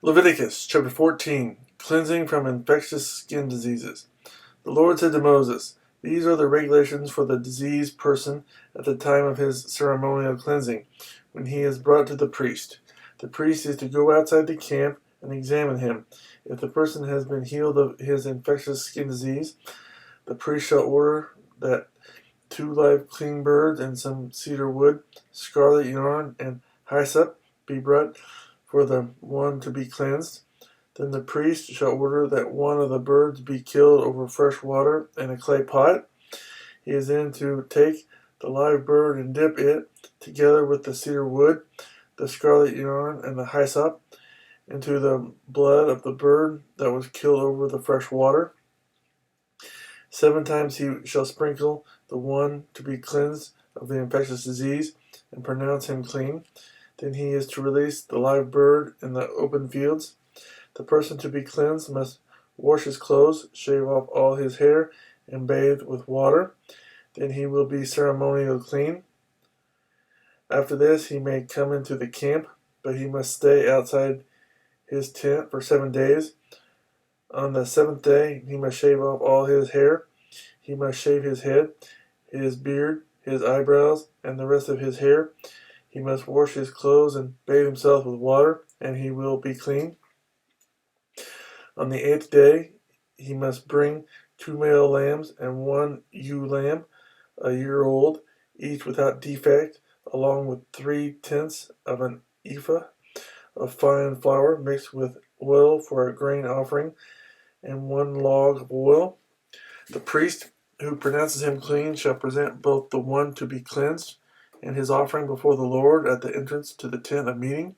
Leviticus chapter 14, cleansing from infectious skin diseases. The Lord said to Moses, "These are the regulations for the diseased person at the time of his ceremonial cleansing, when he is brought to the priest. The priest is to go outside the camp and examine him. If the person has been healed of his infectious skin disease, the priest shall order that 2 live clean birds and some cedar wood, scarlet yarn, and hyssop be brought for the one to be cleansed. Then the priest shall order that one of the birds be killed over fresh water in a clay pot. He is then to take the live bird and dip it, together with the cedar wood, the scarlet yarn, and the hyssop, into the blood of the bird that was killed over the fresh water. 7 times he shall sprinkle the one to be cleansed of the infectious disease, and pronounce him clean. Then he is to release the live bird in the open fields. The person to be cleansed must wash his clothes, shave off all his hair, and bathe with water. Then he will be ceremonially clean. After this he may come into the camp, but he must stay outside his tent for 7 days. On the 7th day he must shave off all his hair. He must shave his head, his beard, his eyebrows, and the rest of his hair. He must wash his clothes and bathe himself with water, and he will be clean. On the 8th day he must bring 2 male lambs and 1 ewe lamb, a year old, each without defect, along with 3/10 of an ephah of fine flour mixed with oil for a grain offering, and 1 log of oil. The priest who pronounces him clean shall present both the one to be cleansed and his offering before the Lord at the entrance to the tent of meeting.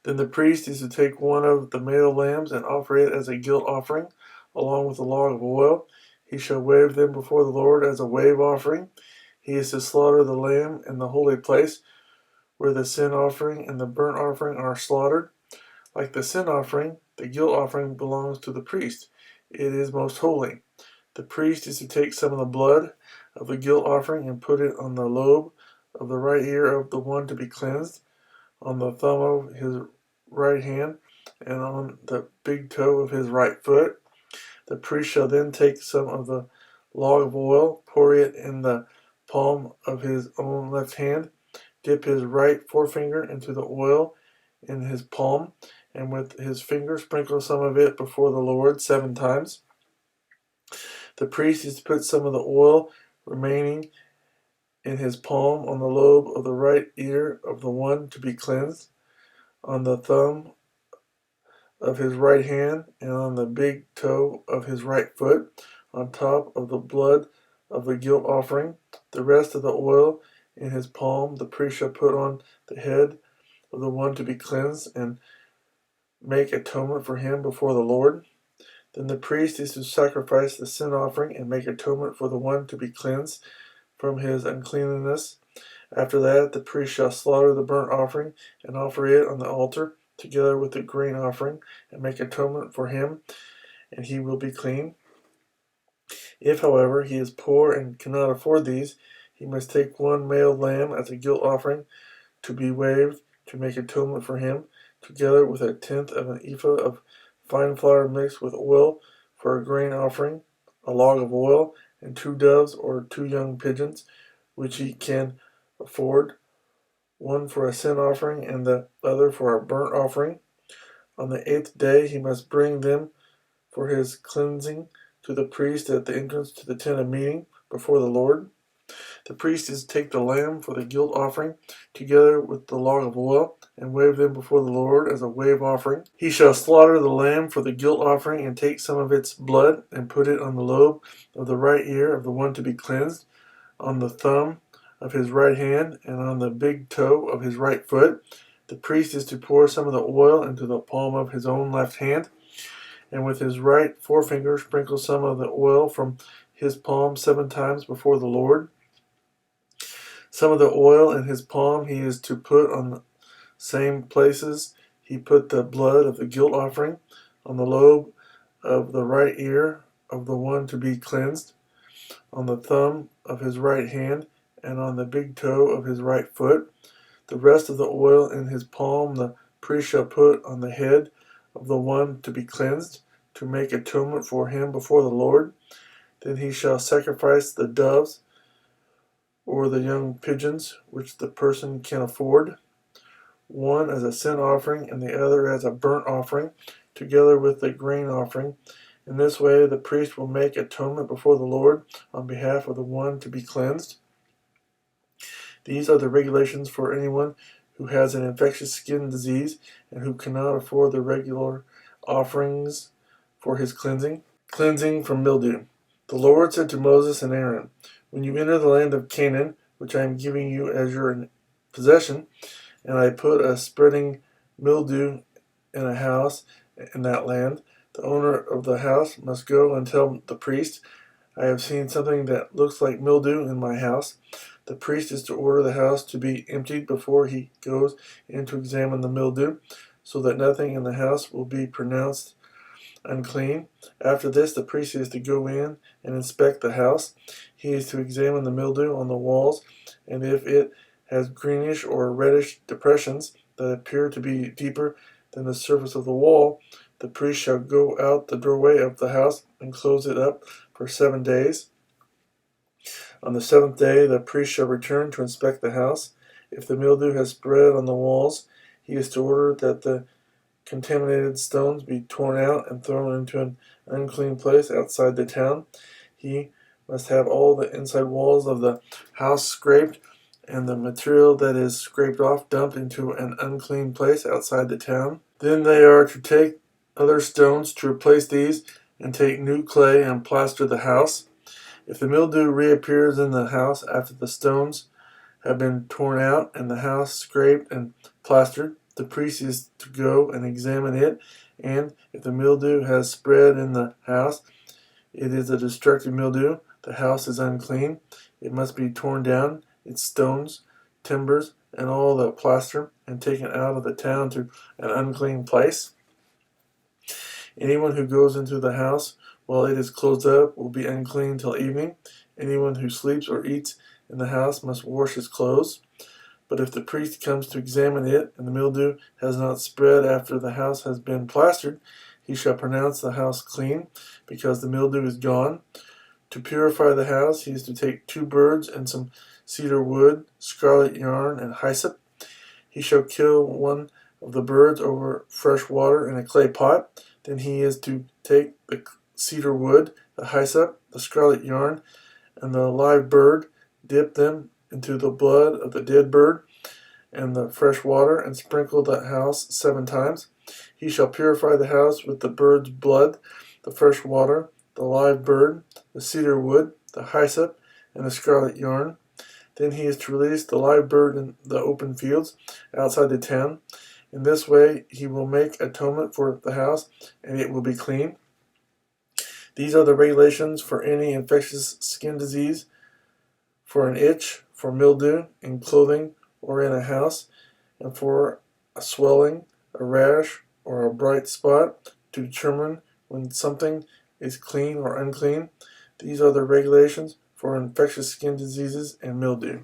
Then the priest is to take one of the male lambs and offer it as a guilt offering, along with a log of oil. He shall wave them before the Lord as a wave offering. He is to slaughter the lamb in the holy place, where the sin offering and the burnt offering are slaughtered. Like the sin offering, the guilt offering belongs to the priest. It is most holy. The priest is to take some of the blood of the guilt offering and put it on the lobe of the right ear of the one to be cleansed, on the thumb of his right hand, and on the big toe of his right foot. The priest shall then take some of the log of oil, pour it in the palm of his own left hand, dip his right forefinger into the oil in his palm, and with his finger sprinkle some of it before the Lord 7 times. The priest is to put some of the oil remaining in his palm on the lobe of the right ear of the one to be cleansed, on the thumb of his right hand, and on the big toe of his right foot, on top of the blood of the guilt offering. The rest of the oil in his palm the priest shall put on the head of the one to be cleansed, and make atonement for him before the Lord. Then the priest is to sacrifice the sin offering and make atonement for the one to be cleansed from his uncleanness. After that, the priest shall slaughter the burnt offering and offer it on the altar, together with the grain offering, and make atonement for him, and he will be clean. If, however, he is poor and cannot afford these, he must take 1 male lamb as a guilt offering to be waved to make atonement for him, together with 1/10 of an ephah of fine flour mixed with oil for a grain offering, a log of oil, and 2 doves or 2 young pigeons, which he can afford, one for a sin offering and the other for a burnt offering. On the 8th day he must bring them for his cleansing to the priest at the entrance to the tent of meeting before the Lord. The priest is to take the lamb for the guilt offering, together with the log of oil, and wave them before the Lord as a wave offering. He shall slaughter the lamb for the guilt offering, and take some of its blood, and put it on the lobe of the right ear of the one to be cleansed, on the thumb of his right hand, and on the big toe of his right foot. The priest is to pour some of the oil into the palm of his own left hand, and with his right forefinger sprinkle some of the oil from his palm 7 times before the Lord. Some of the oil in his palm he is to put on the same places he put the blood of the guilt offering, on the lobe of the right ear of the one to be cleansed, on the thumb of his right hand, and on the big toe of his right foot. The rest of the oil in his palm the priest shall put on the head of the one to be cleansed, to make atonement for him before the Lord. Then he shall sacrifice the doves or the young pigeons, which the person can afford, one as a sin offering and the other as a burnt offering, together with the grain offering. In this way the priest will make atonement before the Lord on behalf of the one to be cleansed. These are the regulations for anyone who has an infectious skin disease and who cannot afford the regular offerings for his cleansing. Cleansing from mildew. The Lord said to Moses and Aaron, when you enter the land of Canaan, which I am giving you as your possession, and I put a spreading mildew in a house in that land, the owner of the house must go and tell the priest, I have seen something that looks like mildew in my house. The priest is to order the house to be emptied before he goes in to examine the mildew, so that nothing in the house will be pronounced unclean. After this, the priest is to go in and inspect the house. He is to examine the mildew on the walls, and if it has greenish or reddish depressions that appear to be deeper than the surface of the wall, the priest shall go out the doorway of the house and close it up for 7 days. On the 7th day, the priest shall return to inspect the house. If the mildew has spread on the walls, he is to order that the contaminated stones be torn out and thrown into an unclean place outside the town. He must have all the inside walls of the house scraped, and the material that is scraped off dumped into an unclean place outside the town. Then they are to take other stones to replace these, and take new clay and plaster the house. If the mildew reappears in the house after the stones have been torn out and the house scraped and plastered, the priest is to go and examine it, and if the mildew has spread in the house, it is a destructive mildew. The house is unclean. It must be torn down, its stones, timbers, and all the plaster, and taken out of the town to an unclean place. Anyone who goes into the house while it is closed up will be unclean till evening. Anyone who sleeps or eats in the house must wash his clothes. But if the priest comes to examine it, and the mildew has not spread after the house has been plastered, he shall pronounce the house clean, because the mildew is gone. To purify the house, he is to take 2 birds and some cedar wood, scarlet yarn, and hyssop. He shall kill one of the birds over fresh water in a clay pot. Then he is to take the cedar wood, the hyssop, the scarlet yarn, and the live bird, dip them into the blood of the dead bird and the fresh water, and sprinkle the house 7 times. He shall purify the house with the bird's blood, the fresh water, the live bird, the cedar wood, the hyssop, and the scarlet yarn. Then he is to release the live bird in the open fields outside the town. In this way he will make atonement for the house, and it will be clean. These are the regulations for any infectious skin disease, for an itch, for mildew, in clothing or in a house, and for a swelling, a rash, or a bright spot, to determine when something is clean or unclean. These are the regulations for infectious skin diseases and mildew.